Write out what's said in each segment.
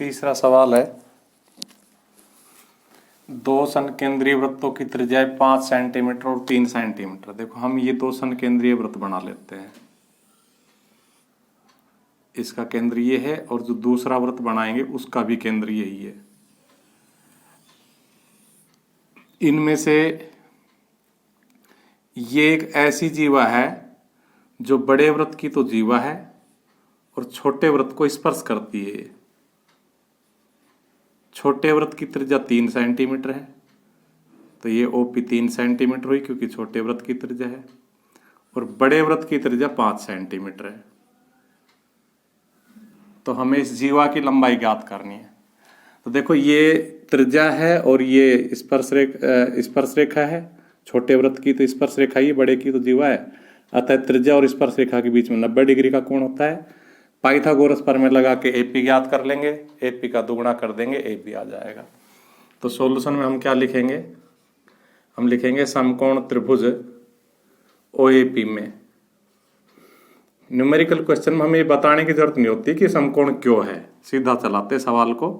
तीसरा सवाल है, दो संकेंद्रीय वृत्तों की त्रिज्या 5 सेंटीमीटर और 3 सेंटीमीटर। देखो हम ये दो संकेंद्रीय वृत्त बना लेते हैं, इसका केंद्र ये है और जो दूसरा वृत्त बनाएंगे उसका भी केंद्र यही है। इनमें से ये एक ऐसी जीवा है जो बड़े वृत्त की तो जीवा है और छोटे वृत्त को स्पर्श करती है। छोटे वृत्त की त्रिज्या 3 सेंटीमीटर है, तो ये OP 3 सेंटीमीटर हुई क्योंकि छोटे वृत्त की त्रिज्या है, और बड़े वृत्त की त्रिज्या 5 सेंटीमीटर है। तो हमें इस जीवा की लंबाई ज्ञात करनी है। तो देखो ये त्रिज्या है और ये स्पर्श रेखा है। छोटे वृत्त की तो स्पर्श रेखा ही, बड़े की तो जीवा है। अतः त्रिज्या और स्पर्श रेखा के बीच में 90 डिग्री का कोण होता है। पाइथागोरस प्रमेय लगा के AP ज्ञात कर लेंगे, AP का दुगुना कर देंगे, AP आ जाएगा। तो सॉल्यूशन में हम क्या लिखेंगे? हम लिखेंगे समकोण त्रिभुज OAP में। न्यूमेरिकल क्वेश्चन में हमें ये बताने की जरूरत नहीं होती कि समकोण क्यों है, सीधा चलाते सवाल को।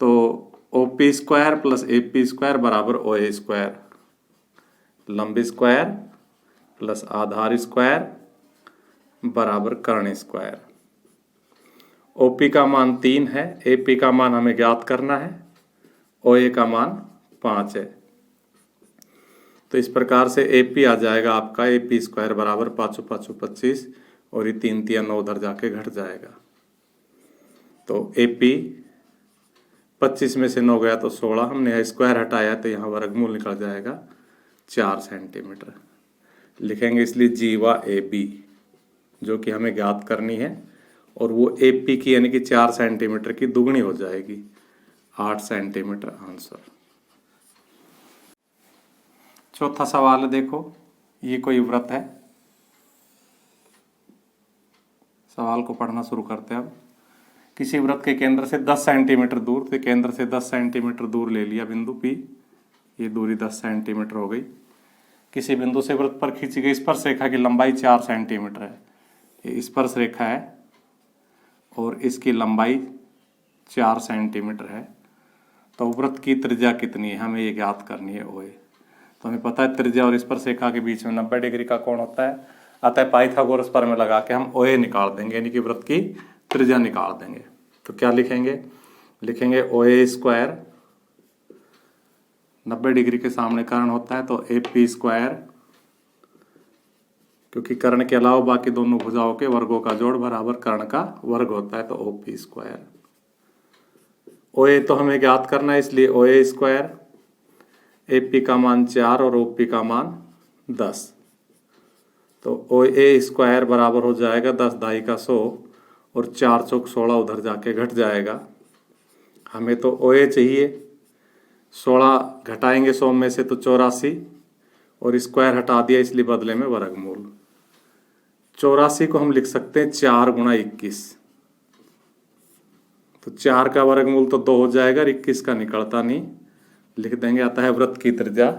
तो OP square plus AP square बराबर OA स्क्वायर, लंब स्क्वायर प्लस आधार स्क्वायर बराबर कर्ण स्क्वायर। OP का मान 3 है, AP का मान हमें ज्ञात करना है, OA का मान 5 है। तो इस प्रकार से AP आ जाएगा आपका AP स्क्वायर बराबर 5 5 25 और ये 3 3 9 उधर जाके घट जाएगा। तो AP 25 में से 9 गया तो 16, हमने यहाँ स्क्वायर हटाया तो यहाँ वर्गमूल निकल जाएगा 4 सेंटीमीटर। लिखेंगे इसलिए जीवा AB जो कि हमें ज्ञात करनी है, और वो AP की यानी कि 4 सेंटीमीटर की दुगनी हो जाएगी, 8 सेंटीमीटर आंसर। चौथा सवाल है, देखो ये कोई वृत्त है। सवाल को पढ़ना शुरू करते हैं अब। किसी वृत्त के केंद्र से 10 सेंटीमीटर दूर, तो केंद्र से 10 सेंटीमीटर दूर ले लिया बिंदु P, ये दूरी 10 सेंटीमीटर हो गई। किसी बिंदु से वृत्त पर खींची गई स्पर्श रेखा की लंबाई 4 सेंटीमीटर है। ये स्पर्श रेखा है और इसकी लंबाई 4 सेंटीमीटर है। तो वृत्त की त्रिज्या कितनी है, हमें ये ज्ञात करनी है OA। तो हमें पता है त्रिज्या और स्पर्श रेखा के बीच में 90 डिग्री का कोण होता है। अतः पाइथागोरस प्रमेय लगा के हम OA निकाल देंगे, यानी कि वृत्त की त्रिज्या निकाल देंगे। तो क्या लिखेंगे? लिखेंगे OA स्क्वायर, 90 डिग्री के सामने कर्ण होता है तो AP स्क्वायर, क्योंकि कर्ण के अलावा बाकी दोनों भुजाओं के वर्गों का जोड़ बराबर कर्ण का वर्ग होता है, तो OP स्क्वायर। OA तो हमें ज्ञात करना है, इसलिए OA स्क्वायर, AP का मान 4 और OP का मान 10। तो OA स्क्वायर बराबर हो जाएगा 10 दाई का 100 और 4 चौक 16 उधर जाके घट जाएगा। हमें तो OA चाहिए, 16 घटाएंगे 100 में से तो 84, और स्क्वायर हटा दिया इसलिए बदले में वर्गमूल। 84 को हम लिख सकते हैं 4 गुणा 21, तो 4 का वर्गमूल तो 2 हो जाएगा, 21 का निकलता नहीं, लिख देंगे। आता है वृत्त की त्रिज्या,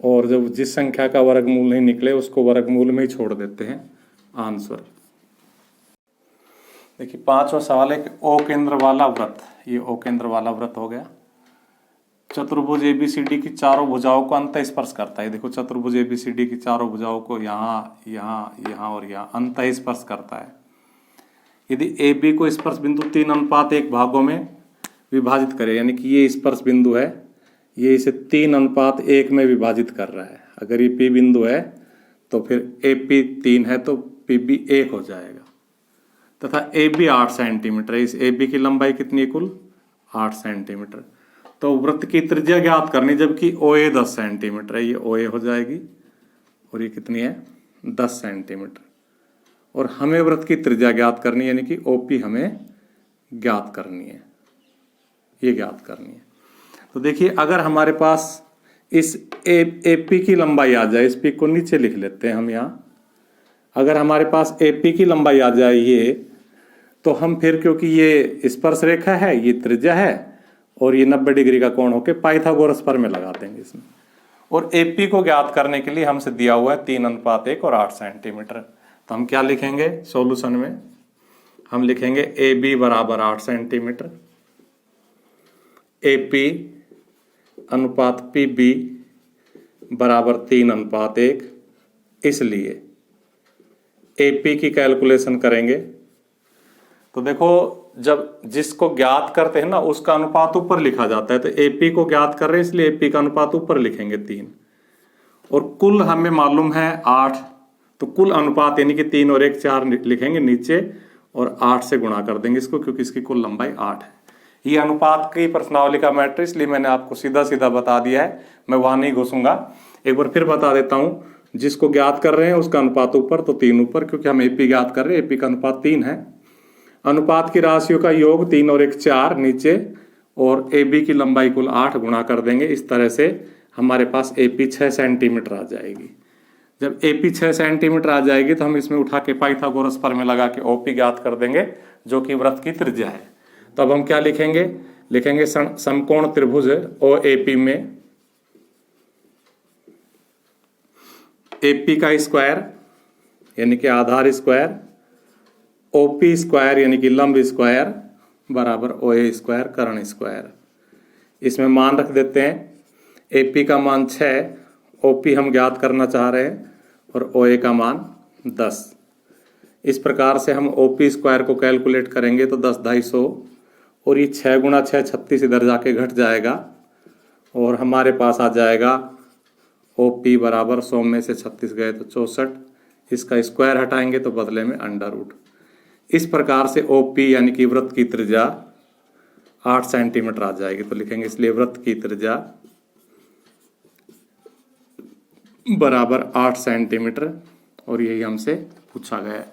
और जब जिस संख्या का वर्गमूल नहीं निकले उसको वर्गमूल में ही छोड़ देते हैं आंसर। देखिए पांचवा सवाल है कि O केंद्र वाला वृत्त, ये O केंद्र वाला वृत्त हो गया, चतुर्भुज ABCD की चारों भुजाओं को अंत स्पर्श करता है। देखो चतुर्भुज ABCD की चारों भुजाओं को यहाँ यहाँ यहाँ और यहाँ अंत स्पर्श करता है। यदि AB को स्पर्श बिंदु 3:1 भागों में विभाजित करे, यानी कि ये स्पर्श बिंदु है, ये इसे 3:1 में विभाजित कर रहा है। अगर ये P बिंदु है तो फिर AP 3 है तो PB 1 हो जाएगा, तथा AB 8 सेंटीमीटर है। इस AB की लंबाई कितनी है? कुल 8 सेंटीमीटर। तो वृत्त की त्रिज्या ज्ञात करनी, जबकि OA 10 सेंटीमीटर है, ये OA हो जाएगी, और ये कितनी है? 10 सेंटीमीटर। और हमें वृत्त की त्रिज्या ज्ञात करनी है, यानी कि OP हमें ज्ञात करनी है, ये ज्ञात करनी है। तो देखिए अगर हमारे पास इस AP की लंबाई आ जाए, इस P को नीचे लिख लेते हैं हम यहाँ। अगर हमारे पास AP की लंबाई आ जाए ये, तो हम फिर, क्योंकि ये स्पर्श रेखा है, ये त्रिज्या है, और ये 90 डिग्री का कोण होके पाइथागोरस प्रमेय लगा देंगे इसमें। और AP को ज्ञात करने के लिए हमसे दिया हुआ है 3:1 और 8 सेंटीमीटर। तो हम क्या लिखेंगे सॉल्यूशन में, हम लिखेंगे ए बी बराबर 8 सेंटीमीटर, ए पी अनुपात पी बी बराबर 3:1। इसलिए ए पी की कैलकुलेशन करेंगे तो देखो जब जिसको ज्ञात करते हैं ना उसका अनुपात ऊपर लिखा जाता है, तो ए पी को ज्ञात कर रहे हैं इसलिए ए पी का अनुपात ऊपर लिखेंगे 3, और कुल हमें मालूम है 8, तो कुल अनुपात यानी कि 3 और 1 4 लिखेंगे नीचे और 8 से गुणा कर देंगे इसको, क्योंकि इसकी कुल लंबाई 8 है। ये अनुपात की प्रश्नावली का मैटर, इसलिए मैंने आपको सीधा सीधा बता दिया है, मैं वहां नहीं घुसूंगा। एक बार फिर बता देता हूं, जिसको ज्ञात कर रहे हैं उसका अनुपात ऊपर तो 3 ऊपर, क्योंकि हम एपी ज्ञात कर रहे हैं, एपी का अनुपात 3 है। अनुपात की राशियों का योग 3 और 1 4 नीचे, और ए बी की लंबाई कुल 8 गुणा कर देंगे। इस तरह से हमारे पास एपी 6 सेंटीमीटर आ जाएगी। जब एपी 6 सेंटीमीटर आ जाएगी तो हम इसमें उठा के पाइथागोरस प्रमेय लगा के ओपी ज्ञात कर देंगे, जो कि वृत्त की त्रिज्या है। तो अब हम क्या लिखेंगे, लिखेंगे समकोण त्रिभुज ओ एपी में एपी का स्क्वायर यानी कि आधार स्क्वायर, ओपी स्क्वायर यानी कि लंब स्क्वायर बराबर ओ ए स्क्वायर कर्ण स्क्वायर। इसमें मान रख देते हैं, एपी का मान 6, ओपी हम ज्ञात करना चाह रहे हैं, और ओ ए का मान 10। इस प्रकार से हम ओपी स्क्वायर को कैलकुलेट करेंगे तो 10 250, और ये 6 गुणा 6 36 इधर जाके घट जाएगा, और हमारे पास आ जाएगा ओपी बराबर 100 में से 36 गए तो 64, इसका स्क्वायर हटाएंगे तो बदले में अंडर रूट। इस प्रकार से ओपी यानी कि वृत्त की त्रिज्या 8 सेंटीमीटर आ जाएगी। तो लिखेंगे इसलिए वृत्त की त्रिज्या बराबर 8 सेंटीमीटर, और यही हमसे पूछा गया है।